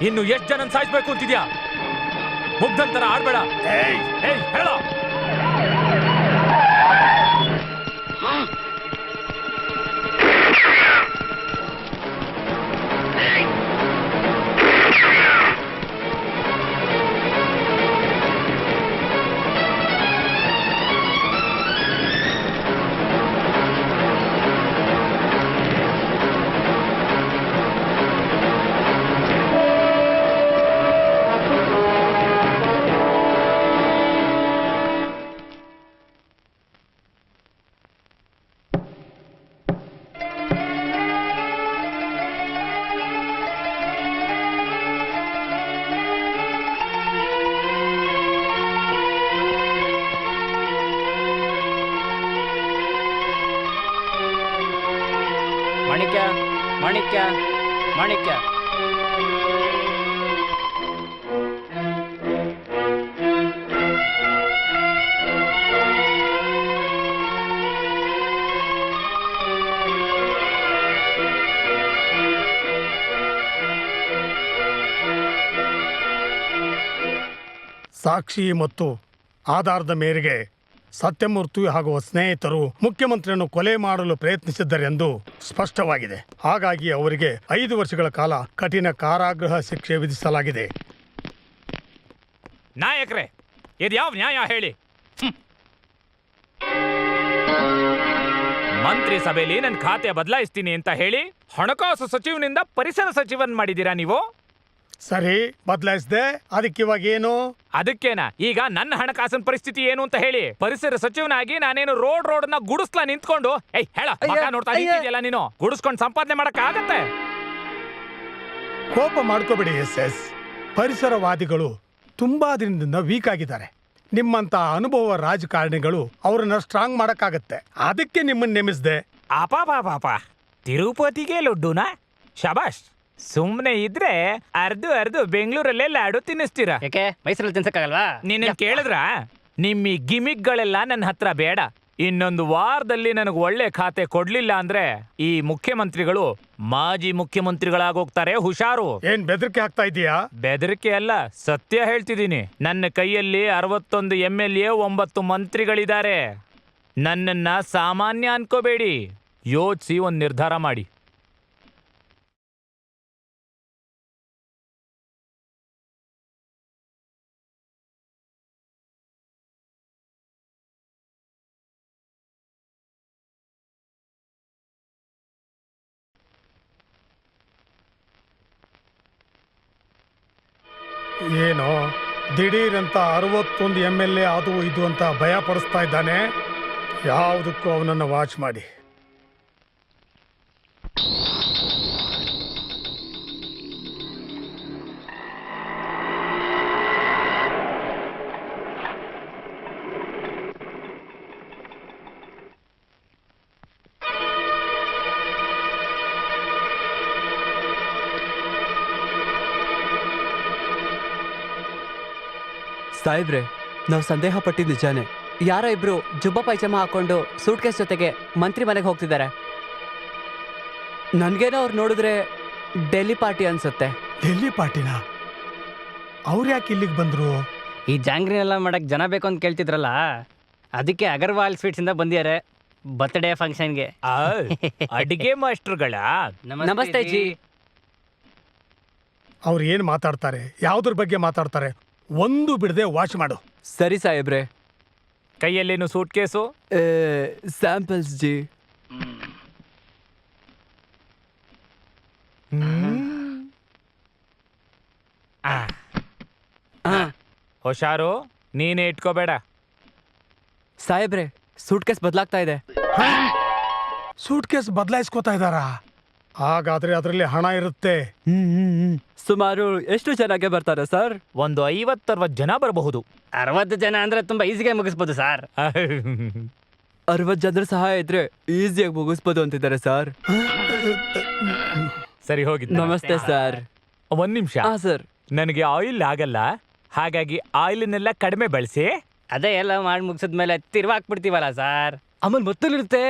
ಇನ್ನು ಎಷ್ಟು ಜನ ಸಾಯಿಸ್ಬೇಕು ಅಂತಿದ್ಯಾ? ಮುಗ್ಧಂತರ ಆಡ್ಬೇಡ. ಹೇಳ. ಮಾಣಿಕ್ಯ ಮಾಣಿಕ್ಯ ಸಾಕ್ಷಿ ಮತ್ತು ಆಧಾರದ ಮೇರೆಗೆ ಸತ್ಯಮೂರ್ತಿ ಹಾಗೂ ಸ್ನೇಹಿತರು ಮುಖ್ಯಮಂತ್ರಿಯನ್ನು ಕೊಲೆ ಮಾಡಲು ಪ್ರಯತ್ನಿಸಿದ್ದರೆಂದು ಸ್ಪಷ್ಟವಾಗಿದೆ. ಹಾಗಾಗಿ ಅವರಿಗೆ 5 ವರ್ಷಗಳ ಕಾಲ ಕಠಿಣ ಕಾರಾಗೃಹ ಶಿಕ್ಷೆ ವಿಧಿಸಲಾಗಿದೆ. ನಾಯಕರೇ, ಇದು ಯಾವ ನ್ಯಾಯ ಹೇಳಿ? ಮಂತ್ರಿ ಸಭೆಯಲ್ಲಿ ನನ್ನ ಖಾತೆ ಬದಲಾಯಿಸ್ತೀನಿ ಅಂತ ಹೇಳಿ ಹಣಕಾಸು ಸಚಿವನಿಂದ ಪರಿಸರ ಸಚಿವನ್ ಮಾಡಿದ್ದೀರಾ ನೀವು? ಸರಿ, ಬದಲಾಯಿಸಿದೆ. ಅದಕ್ಕೆ ಇವಾಗ ಏನು? ಅದಕ್ಕೇನಾ? ಈಗ ನನ್ನ ಹಣಕಾಸಿನ ಪರಿಸ್ಥಿತಿ ಏನು ಅಂತ ಹೇಳಿ. ಪರಿಸರ ಸಚಿವನಾಗಿ ನಾನೇನು ರೋಡ್ ನ ಗುಡಿಸ್ಲಾ ನಿಂತ್ಕೊಂಡು ಹೇಳ ನೋಡ್ತಾ ನಿಂತಿದ್ಯಲ್ಲ ನೀನು. ಗುಡಿಸ್ಕೊಂಡು ಸಂಪಾದನೆ ಮಾಡಕ್ ಆಗತ್ತೆ? ಕೋಪ ಮಾಡ್ಕೋಬೇಡಿ ಎಸ್. ಪರಿಸರವಾದಿಗಳು ತುಂಬಾ ದಿನದಿಂದ ವೀಕ್ ಆಗಿದ್ದಾರೆ. ನಿಮ್ಮಂತ ಅನುಭವ ರಾಜಕಾರಣಿಗಳು ಅವ್ರನ್ನ ಸ್ಟ್ರಾಂಗ್ ಮಾಡಕ್ಕಾಗತ್ತೆ. ಅದಕ್ಕೆ ನಿಮ್ಮನ್ನ ನೇಮಿಸಿದೆ. ಪಾಪ ತಿರುಪತಿಗೆ ಲಡ್ಡುನಾ? ಶಬಾಷ್. ಸುಮ್ನೆ ಇದ್ರೆ ಅರ್ದು ಬೆಂಗಳೂರಲ್ಲೇ ಲಾಡು ತಿನ್ನಿಸ್ತೀರಾ. ಯಾಕೆ ಮೈಸೂರಲ್ಲಿ ತಿನ್ಸಕ್ಕಾಗಲ್ವಾ? ನಿನ್ನ ಕೇಳಿದ್ರ? ನಿಮ್ಮ ಗಿಮಿಕ್ಗಳೆಲ್ಲ ನನ್ನ ಹತ್ರ ಬೇಡ. ಇನ್ನೊಂದು ವಾರದಲ್ಲಿ ನನಗೆ ಒಳ್ಳೆ ಖಾತೆ ಕೊಡ್ಲಿಲ್ಲ ಅಂದ್ರೆ ಈ ಮುಖ್ಯಮಂತ್ರಿಗಳು ಮಾಜಿ ಮುಖ್ಯಮಂತ್ರಿಗಳಾಗೋಗ್ತಾರೆ. ಹುಷಾರು. ಏನ್ ಬೆದರಿಕೆ ಹಾಕ್ತಾ ಇದೀಯಾ? ಬೆದರಿಕೆ ಅಲ್ಲ, ಸತ್ಯ ಹೇಳ್ತಿದ್ದೀನಿ. ನನ್ನ ಕೈಯಲ್ಲಿ 61 MLA 9 ಮಂತ್ರಿಗಳಿದ್ದಾರೆ. ನನ್ನನ್ನ ಸಾಮಾನ್ಯ ಅನ್ಕೋಬೇಡಿ. ಯೋಚಿಸಿ ಒಂದು ನಿರ್ಧಾರ ಮಾಡಿ. ಏನೋ ದಿಢೀರಂತ 61 MLA ಅದು ಇದು ಅಂತ ಭಯ ಪಡಿಸ್ತಾ ಇದ್ದಾನೆ. ಯಾವುದಕ್ಕೂ ಅವನನ್ನು ವಾಚ್ ಮಾಡಿ. ಸಾಹೇಬ್ರೆ, ನಾವು ಸಂದೇಹ ಪಟ್ಟಿದ್ದು ನಿಜಾನೆ. ಯಾರೋ ಇಬ್ರು ಜುಬ್ಬ ಪೈಜಾಮ ಹಾಕೊಂಡು ಸೂಟ್ ಕೇಸ್ ಜೊತೆಗೆ ಮಂತ್ರಿ ಮನೆಗೆ ಹೋಗ್ತಿದ್ದಾರೆ. ನನ್ಗೇನೋ ಅವ್ರು ನೋಡಿದ್ರೆ ಡೆಲ್ಲಿ ಪಾರ್ಟಿ ಅನ್ಸುತ್ತೆ. ಡೆಲ್ಲಿ ಪಾರ್ಟಿನ? ಅವ್ರು ಯಾಕೆ ಇಲ್ಲಿಗೆ ಬಂದ್ರು? ಈ ಜಾಂಗ್ರಿನೆಲ್ಲ ಮಾಡಕ್ ಜನ ಬೇಕು ಅಂತ ಕೇಳ್ತಿದ್ರಲ್ಲ, ಅದಕ್ಕೆ ಅಗರ್ವಾಲ್ ಸ್ವೀಟ್ಸ್ ಇಂದ ಬಂದಿದ್ದಾರೆ ಬರ್ತ್ಡೇ ಫಂಕ್ಷನ್ಗೆ. ಅಡಿಗೆ ಮಾಸ್ಟರ್ಗಳ ನಮಸ್ತೆ ಜಿ. ಅವ್ರು ಏನ್ ಮಾತಾಡ್ತಾರೆ, ಯಾವ್ದ್ರ ಬಗ್ಗೆ ಮಾತಾಡ್ತಾರೆ, ಒಂದು ಬಿಡದೆ ವಾಚ್ ಮಾಡು. ಸರಿ ಸಾಹೇಬ್ರೆ. ಕೈಯಲ್ಲೇನು ಸೂಟ್ ಕೇಸು? Samples G. ಹುಷಾರು, ನೀನೇ ಇಟ್ಕೋಬೇಡ. ಸಾಹೇಬ್ರೆ, ಸೂಟ್ ಕೇಸ್ ಬದಲಾಗ್ತಾ ಇದೆ. ಸೂಟ್ ಕೇಸ್ ಬದಲಾಯಿಸ್ಕೋತಾ ಇದ್ದಾರಾ? ಹಾಗಾದ್ರೆ ಅದರಲ್ಲಿ ಹಣ ಇರುತ್ತೆ. ಸುಮಾರು ಎಷ್ಟು ಜನಕ್ಕೆ ಬರ್ತಾರೆ ಸರ್? ಒಂದು 50-60 ಜನ ಬರಬಹುದು. 60 ಜನ ಅಂದ್ರೆ ತುಂಬಾ ಈಸಿಗೆ ಮುಗಿಸ್ಬೋದು ಸರ್. 60 ಜನರ ಸಹಾಯ ಇದ್ರೆ ಈಸಿಯಾಗಿ ಮುಗಿಸ್ಬೋದು ಅಂತಿದ್ದಾರೆ ಸರ್. ಸರಿ, ಹೋಗಿ. ನಮಸ್ತೆ ಸರ್. 1 ನಿಮಿಷ. ಸರ್, ನನಗೆ ಆಯಿಲ್ ಆಗಲ್ಲ, ಹಾಗಾಗಿ ಆಯಿಲ್ನೆಲ್ಲ ಕಡಿಮೆ ಬಳಸಿ. ಅದೇ ಎಲ್ಲ ಮಾಡಿ ಮುಗಿಸಿದ್ಮೇಲೆ ತಿರ್ವಾಕ್ಬಿಡ್ತೀವಲ್ಲ ಸರ್, ಆಮೇಲೆ ಮೊತ್ತಲಿರುತ್ತೆ.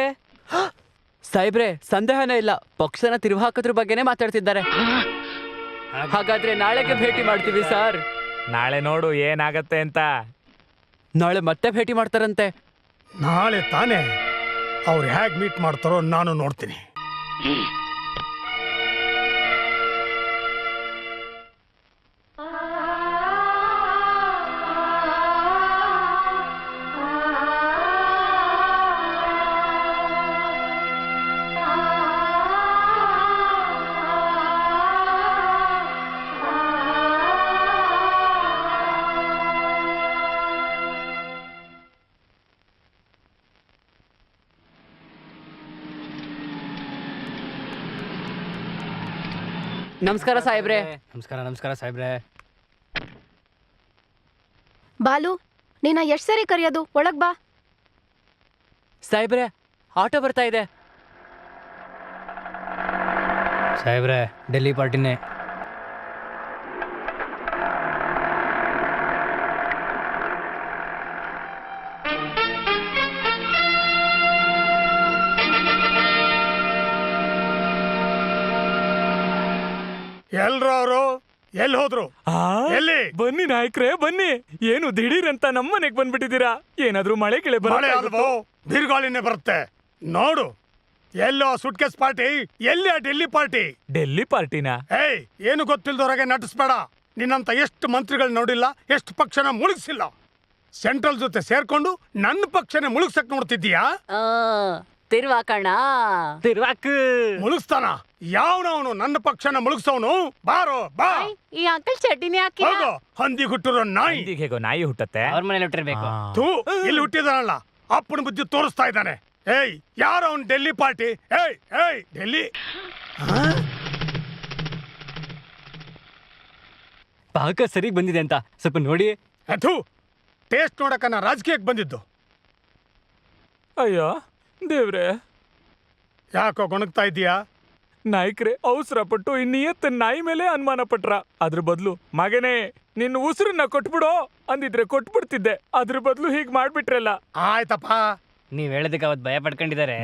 ಸಾಹೇಬ್ರೆ, ಸಂದೇಹನೇ ಇಲ್ಲ, ಪಕ್ಷನ ತಿರುವು ಹಾಕೋದ್ರ ಬಗ್ಗೆನೇ ಮಾತಾಡ್ತಿದ್ದಾರೆ. ಹಾಗಾದ್ರೆ ನಾಳೆಗೆ ಭೇಟಿ ಮಾಡ್ತೀವಿ ಸರ್. ನಾಳೆ ನೋಡು ಏನಾಗತ್ತೆ ಅಂತ. ನಾಳೆ ಮತ್ತೆ ಭೇಟಿ ಮಾಡ್ತಾರಂತೆ. ನಾಳೆ ತಾನೇ ಅವ್ರು ಹೇಗೆ ಮೀಟ್ ಮಾಡ್ತಾರೋ ನಾನು ನೋಡ್ತೀನಿ. ನಮಸ್ಕಾರ ಸಾಹೇಬ್ರೆ. ನಮಸ್ಕಾರ ಸಾಹೇಬ್ರೆ. ಬಾಲು, ನೀನ ಎಷ್ಟ್ ಸರಿ ಕರೆಯೋದು? ಒಳಗ್ ಬಾ. ಸಾಹೇಬ್ರೆ, ಆಟೋ ಬರ್ತಾ ಇದೆ. ಸಾಹೇಬ್ರೆ, ಡೆಲ್ಲಿ ಪಾರ್ಟಿನೇ. ಎಲ್ರು ಅವರು ಎಲ್ಲಿ ಹೋದ್ರು? ಎಲ್ಲಿ? ಬನ್ನಿ ನಾಯಕ್ರೆ ಬನ್ನಿ. ಏನು ದಿಢೀರ್ ಅಂತ ನಮ್ಮನೆಗ್ ಬಂದ್ಬಿಟ್ಟಿದ್ದೀರಾ? ಏನಾದ್ರೂ ಮಳೆ ಗಿಳೆ ಮಳೆ ಅಲ್ವೋ, ಬಿರುಗಾಳಿನೇ ಬರುತ್ತೆ. ನೋಡು, ಎಲ್ಲೋ ಸುಟ್ಕೇಸ್ ಪಾರ್ಟಿ, ಎಲ್ಲಿ ಆ ಡೆಲ್ಲಿ ಪಾರ್ಟಿ? ಡೆಲ್ಲಿ ಪಾರ್ಟಿನ? ಏಯ್, ಏನು ಗೊತ್ತಿಲ್ದವ್ರಾಗೆ ನಟಿಸ್ಬೇಡ. ನಿನ್ನಂತ ಎಷ್ಟು ಮಂತ್ರಿಗಳು ನೋಡಿಲ್ಲ, ಎಷ್ಟು ಪಕ್ಷನ ಮುಳುಗಿಸಿಲ್ಲ. ಸೆಂಟ್ರಲ್ ಜೊತೆ ಸೇರ್ಕೊಂಡು ನನ್ನ ಪಕ್ಷನೇ ಮುಳುಗ್ಸಕ್ ನೋಡ್ತಿದ್ದೀಯಾ? ತಿರ್ವಾಕಣ ತಿರ್ವಾಕ್. ಮುಳುಗಿಸ್ತಾನ? ಯಾವನವನು ನನ್ನ ಪಕ್ಷನ ಮುಳುಗ್ಸವನು? ಬಾರೋ ಬಾ. ಈ ಅಂಕಲ್ ಚಡ್ಡಿನೇ ಹಾಕಿ ಹೋಗೋ, ಹಂದಿ ಹುಟ್ಟಿರೋ ನಾಯಿ. ಹಿಂದಿಗ್ ಹೇಗೋ ನಾಯಿ ಹುಟ್ಟತ್ತೆ. ಅವ್ರ ಮನೇಲಿ ಹುಟ್ಟಿರ್ಬೇಕು. ತೂ, ಇಲ್ಲಿ ಹುಟ್ಟಿದಾನಲ್ಲ, ಅಪ್ಪನ ಬುದ್ಧಿ ತೋರಿಸ್ತಾ ಇದ್ದಾನೆ. ಏಯ್, ಯಾರ ಅವನ್ ಡೆಲ್ಲಿ ಪಾರ್ಟಿ? ಏಯ್ ಏಯ್, ಡೆಲ್ಲಿ ಪಾಕ ಸರಿಗ್ ಬಂದಿದೆ ಅಂತ ಸ್ವಲ್ಪ ನೋಡಿ. ಅಥು, ಟೇಸ್ಟ್ ನೋಡಕ ನಾ ರಾಜಕೀಯಕ್ಕೆ ಬಂದಿದ್ದು. ಅಯ್ಯೋ ದೇವ್ರೆ, ಯಾಕೋ ಗೊಣಗ್ತಾ ಇದೀಯಾ? ನಾಯ್ಕ್ರೆ ಅವಸರ ಪಟ್ಟು ಇನ್ನಿಯತ್ತ ನಾಯಿ ಮೇಲೆ ಅನುಮಾನ ಪಟ್ರ. ಅದ್ರ ಬದ್ಲು ಮಗನೇ ನಿನ್ನ ಉಸಿರನ್ನ ಕೊಟ್ಬಿಡೋ ಅಂದಿದ್ರೆ ಕೊಟ್ಬಿಡ್ತಿದ್ದೆ. ಅದ್ರ ಬದ್ಲು ಹೀಗ್ ಮಾಡ್ಬಿಟ್ರಲ್ಲ. ಆಯ್ತಪ್ಪ. ನೀವ್ ಹೇಳದಕ್ಕೆ ಅವತ್ ಭಯ ಪಡ್ಕೊಂಡಿದ್ದಾರೆ.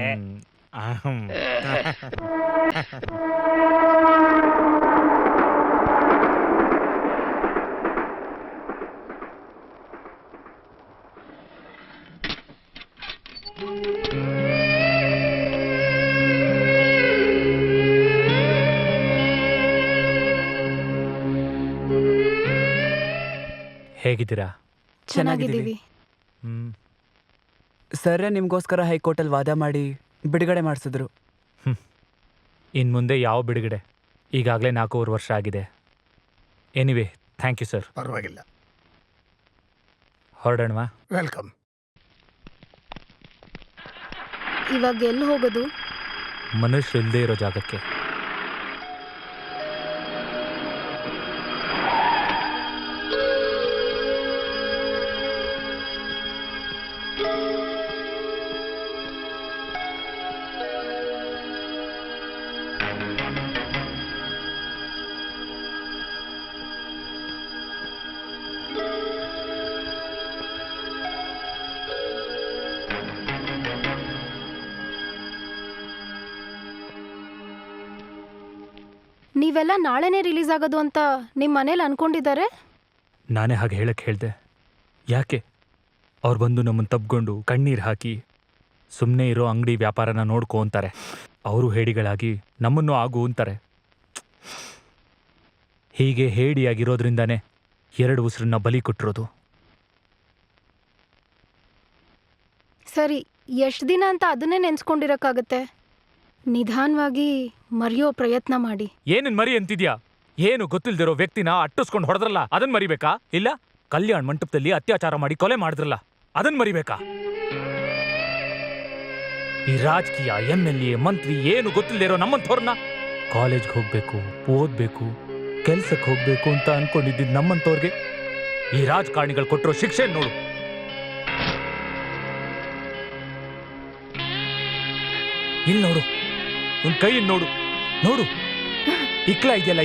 ಹೇಗಿದ್ದೀರಾ? ಚೆನ್ನಾಗಿದ್ದೀವಿ. ಹ್ಮ್. ಸರ್ರೆ ನಿಮ್ಗೋಸ್ಕರ ಹೈಕೋರ್ಟಲ್ಲಿ ವಾದ ಮಾಡಿ ಬಿಡುಗಡೆ ಮಾಡಿಸಿದ್ರು. ಇನ್ ಮುಂದೆ ಯಾವ ಬಿಡುಗಡೆ? ಈಗಾಗಲೇ 4 ವರ್ಷ ಆಗಿದೆ. Anyway, thank you sir. ಪರವಾಗಿಲ್ಲ. ಹೊರಡೋಣವಾ? ವೆಲ್ಕಮ್. ಇವಾಗ ಎಲ್ಲಿ ಹೋಗೋದು? ಮನುಷ್ಯ ಇಲ್ಲದೆ ಇರೋ ಜಾಗಕ್ಕೆ. ನೀವೆಲ್ಲ ನಾಳೆನೇ ರಿಲೀಸ್ ಆಗೋದು ಅಂತ ನಿಮ್ ಮನೇಲಿ ಅನ್ಕೊಂಡಿದ್ದಾರೆ. ನಾನೇ ಹಾಗೆ ಹೇಳಕ್ಕೆ ಹೇಳ್ದೆ. ಯಾಕೆ? ಅವ್ರು ಬಂದು ನಮ್ಮನ್ನು ತಬ್ಕೊಂಡು ಕಣ್ಣೀರು ಹಾಕಿ ಸುಮ್ಮನೆ ಇರೋ ಅಂಗಡಿ ವ್ಯಾಪಾರನ ನೋಡ್ಕೊ ಅಂತಾರೆ. ಅವರು ಹೇಡಿಗಳಾಗಿ ನಮ್ಮನ್ನು ಆಗು ಅಂತಾರೆ. ಹೀಗೆ ಹೇಡಿಯಾಗಿರೋದ್ರಿಂದಾನೇ 2 ಉಸಿರನ್ನ ಬಲಿ ಕೊಟ್ಟಿರೋದು. ಸರಿ, ಎಷ್ಟು ದಿನ ಅಂತ ಅದನ್ನೇ ನೆನ್ಸ್ಕೊಂಡಿರಕ್ಕಾಗತ್ತೆ? ನಿಧಾನವಾಗಿ ಮರೆಯೋ ಪ್ರಯತ್ನ ಮಾಡಿ. ಏನೇನ್ ಮರಿ ಅಂತಿದ್ಯಾ? ಏನು ಗೊತ್ತಿಲ್ದಿರೋ ವ್ಯಕ್ತಿನ ಅಟ್ಟಿಸ್ಕೊಂಡು ಹೊಡೆದ್ರಲ್ಲ, ಅದನ್ ಮರಿಬೇಕಾ? ಇಲ್ಲ ಕಲ್ಯಾಣ ಮಂಟಪದಲ್ಲಿ ಅತ್ಯಾಚಾರ ಮಾಡಿ ಕೊಲೆ ಮಾಡಿದ್ರಲ್ಲ, ಅದನ್ ಮರಿಬೇಕಾ? ಈ ರಾಜಕೀಯ MLA ಮಂತ್ರಿ ಏನು ಗೊತ್ತಿಲ್ದಿರೋ ನಮ್ಮಂಥವ್ರನ್ನ ಕಾಲೇಜ್ಗೆ ಹೋಗ್ಬೇಕು, ಓದ್ಬೇಕು, ಕೆಲ್ಸಕ್ಕೆ ಹೋಗ್ಬೇಕು ಅಂತ ಅನ್ಕೊಂಡಿದ್ದಿದ್ ನಮ್ಮಂಥವ್ರಿಗೆ ಈ ರಾಜಕಾರಣಿಗಳು ಕೊಟ್ಟಿರೋ ಶಿಕ್ಷೆ ನೋಡು. ಇಲ್ಲಿ ನೋಡು, ಒಂದ್ ಕೈಯನ್ನು ನೋಡು, ನೋಡು, ಇಕ್ಲ ಇದೆಯಲ್ಲ,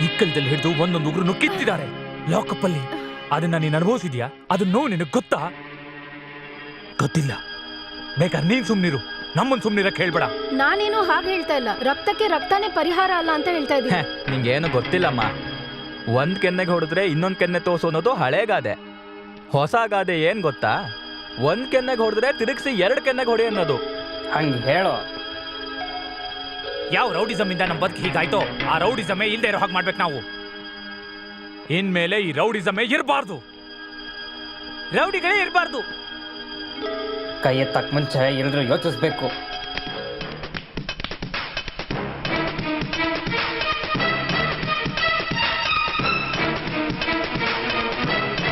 ಇಕ್ಕಲದಲ್ಲಿ ಹಿಡಿದು ಒಂದೊಂದು ಉಗ್ರನ್ನು ಕಿತ್ತಿದ್ದಾರೆ ಲಾಕಪ್ ಅಲ್ಲಿ. ಅದನ್ನ ನೀನ್ ಅನುಭವಿಸಿದ್ಯಾ? ಅದನ್ನ ನೋವು ನಿನಗ್ ಗೊತ್ತಾ? ಗೊತ್ತಿಲ್ಲ. ಬೇಕಾದ್ರೆ ನೀನ್ ಸುಮ್ನಿರು, ನಮ್ಮನ್ ಸುಮ್ನಿರಕ್ ಹೇಳ್ಬೇಡ. ನಾನೇನು ಹಾಗೆ ಹೇಳ್ತಾ ಇಲ್ಲ. ರಕ್ತಕ್ಕೆ ರಕ್ತನೇ ಪರಿಹಾರ ಅಲ್ಲ ಅಂತ ಹೇಳ್ತಾ ಇದ್ದೀನಿ. ನಿಂಗೇನು ಗೊತ್ತಿಲ್ಲಮ್ಮ. ಒಂದ್ ಕೆನ್ನೆಗೆ ಹೊಡೆದ್ರೆ ಇನ್ನೊಂದ್ ಕೆನ್ನೆ ತೋರ್ಸು ಅನ್ನೋದು ಹಳೆ ಗಾದೆ. ಹೊಸ ಗಾದೆ ಏನ್ ಗೊತ್ತಾ? ಒಂದ್ ಕೆನ್ನೆಗೆ ಹೊಡೆದ್ರೆ ತಿರುಗಿಸಿ 2 ಕೆನ್ನೆಗೆ ಹೊಡಿ ಅನ್ನೋದು. ಹಂಗೆ ಹೇಳೋ. ಯಾವ ರೌಡಿಸಮ್ ಇಂದ ನಮ್ ಬದುಕು ಹೀಗಾಯ್ತೋ ಆ ರೌಡಿಸಮೇ ಇಲ್ದೇ ಇರೋ ಹಾಗೆ ಮಾಡ್ಬೇಕು ನಾವು. ಇನ್ಮೇಲೆ ಈ ರೌಡಿಸಮೇ ಇರಬಾರ್ದು, ರೌಡಿಗಳೇ ಇರಬಾರ್ದು. ಕೈ ಎತ್ತಕ್ ಮುಂಚೆ ಎಲ್ಲರೂ ಯೋಚಿಸ್ಬೇಕು.